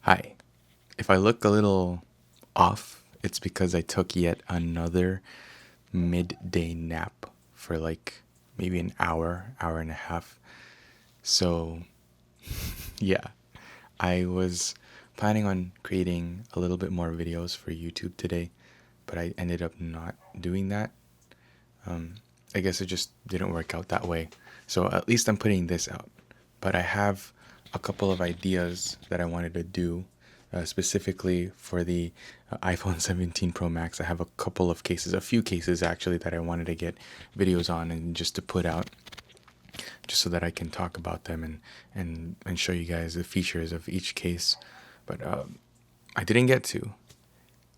Hi. If I look a little off, it's because I took yet another midday nap for like maybe an hour, hour and a half. So, yeah, I was planning on creating a little bit more videos for YouTube today, but I ended up not doing that. Um, I guess it just didn't work out that way. So, at least I'm putting this out. But I have a couple of ideas that I wanted to do specifically for the iPhone 17 Pro Max. I have a couple of cases, a few cases actually, that I wanted to get videos on and just to put out, just so that I can talk about them and show you guys the features of each case. But I didn't get to.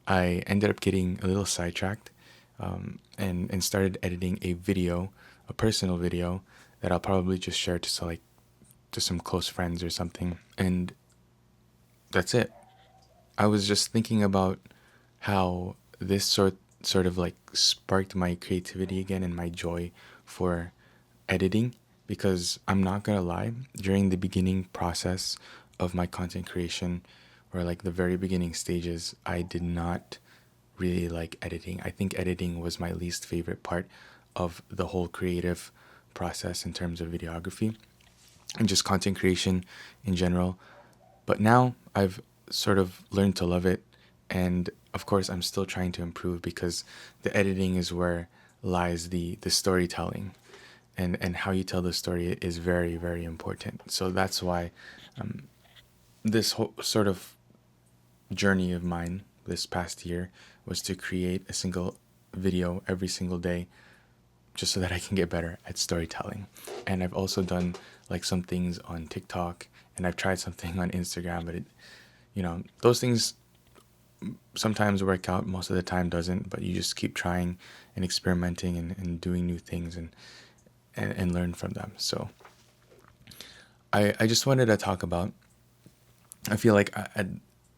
I ended up getting a little sidetracked and started editing a video, a personal video that I'll probably just share to some close friends or something. And that's it. I was just thinking about how this sort of like sparked my creativity again and my joy for editing, because I'm not gonna lie, during the beginning process of my content creation, or like the very beginning stages, I did not really like editing. I think editing was my least favorite part of the whole creative process in terms of videography and just content creation in general. But now I've sort of learned to love it. And of course, I'm still trying to improve, because the editing is where lies the storytelling. And how you tell the story is very, very important. So that's why this whole sort of journey of mine this past year was to create a single video every single day, just so that I can get better at storytelling. And I've also done like some things on TikTok, and I've tried something on Instagram, but those things sometimes work out, most of the time doesn't, but you just keep trying and experimenting and doing new things and learn from them. So I just wanted to talk about, I feel like at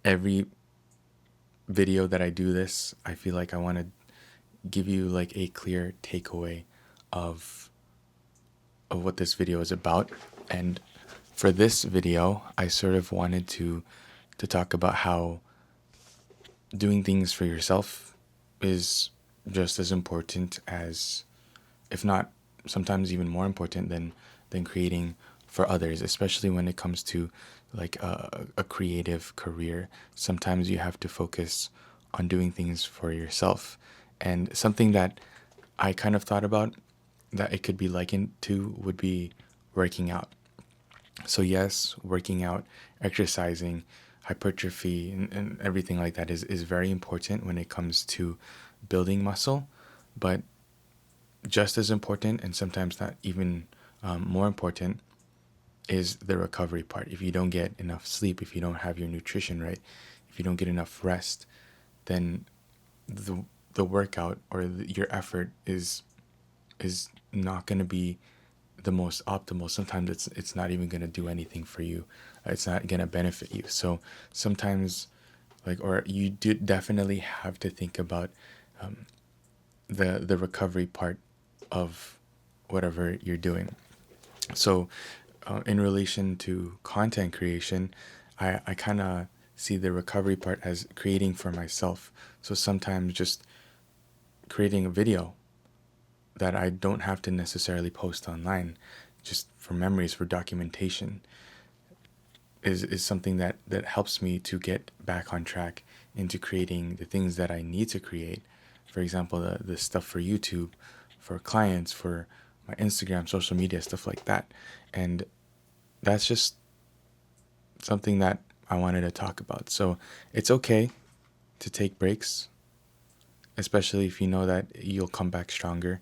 every video that I do this, I feel like I want to give you like a clear takeaway of what this video is about. And for this video, I sort of wanted to talk about how doing things for yourself is just as important as, if not sometimes even more important than creating for others, especially when it comes to like a creative career. Sometimes you have to focus on doing things for yourself. And something that I kind of thought about that it could be likened to would be working out. So yes, working out, exercising, hypertrophy, and everything like that is very important when it comes to building muscle. But just as important, and sometimes not even more important, is the recovery part. If you don't get enough sleep, if you don't have your nutrition right, if you don't get enough rest, then the workout or your effort is not going to be the most optimal. Sometimes it's not even going to do anything for you. It's not going to benefit you. So sometimes, like, or you do definitely have to think about the recovery part of whatever you're doing. So in relation to content creation, I kind of see the recovery part as creating for myself. So sometimes just creating a video that I don't have to necessarily post online, just for memories, for documentation, is something that helps me to get back on track into creating the things that I need to create. For example, the stuff for YouTube, for clients, for my Instagram, social media, stuff like that. And that's just something that I wanted to talk about. So it's okay to take breaks, especially if you know that you'll come back stronger.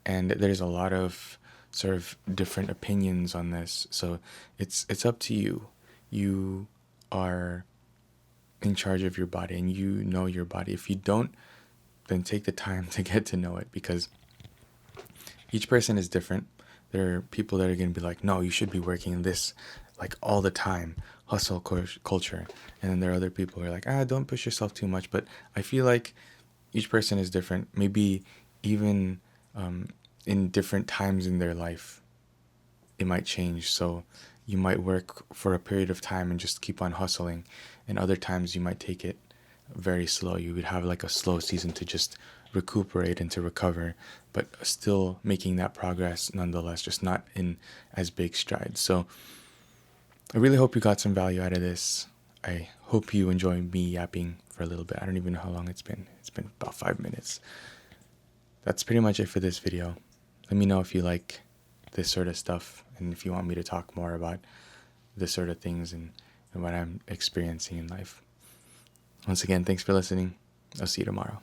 And there's a lot of sort of different opinions on this. So it's up to you. You are in charge of your body and you know your body. If you don't, then take the time to get to know it, because each person is different. There are people that are going to be like, no, you should be working this like all the time, hustle culture. And then there are other people who are like, don't push yourself too much. But I feel like each person is different. Maybe even in different times in their life, it might change. So you might work for a period of time and just keep on hustling, and other times you might take it very slow. You would have like a slow season to just recuperate and to recover, but still making that progress nonetheless, just not in as big strides. So I really hope you got some value out of this. I hope you enjoy me yapping for a little bit. I don't even know how long it's been. It's been about 5 minutes. That's pretty much it for this video. Let me know if you like this sort of stuff and if you want me to talk more about this sort of things and what I'm experiencing in life. Once again, thanks for listening. I'll see you tomorrow.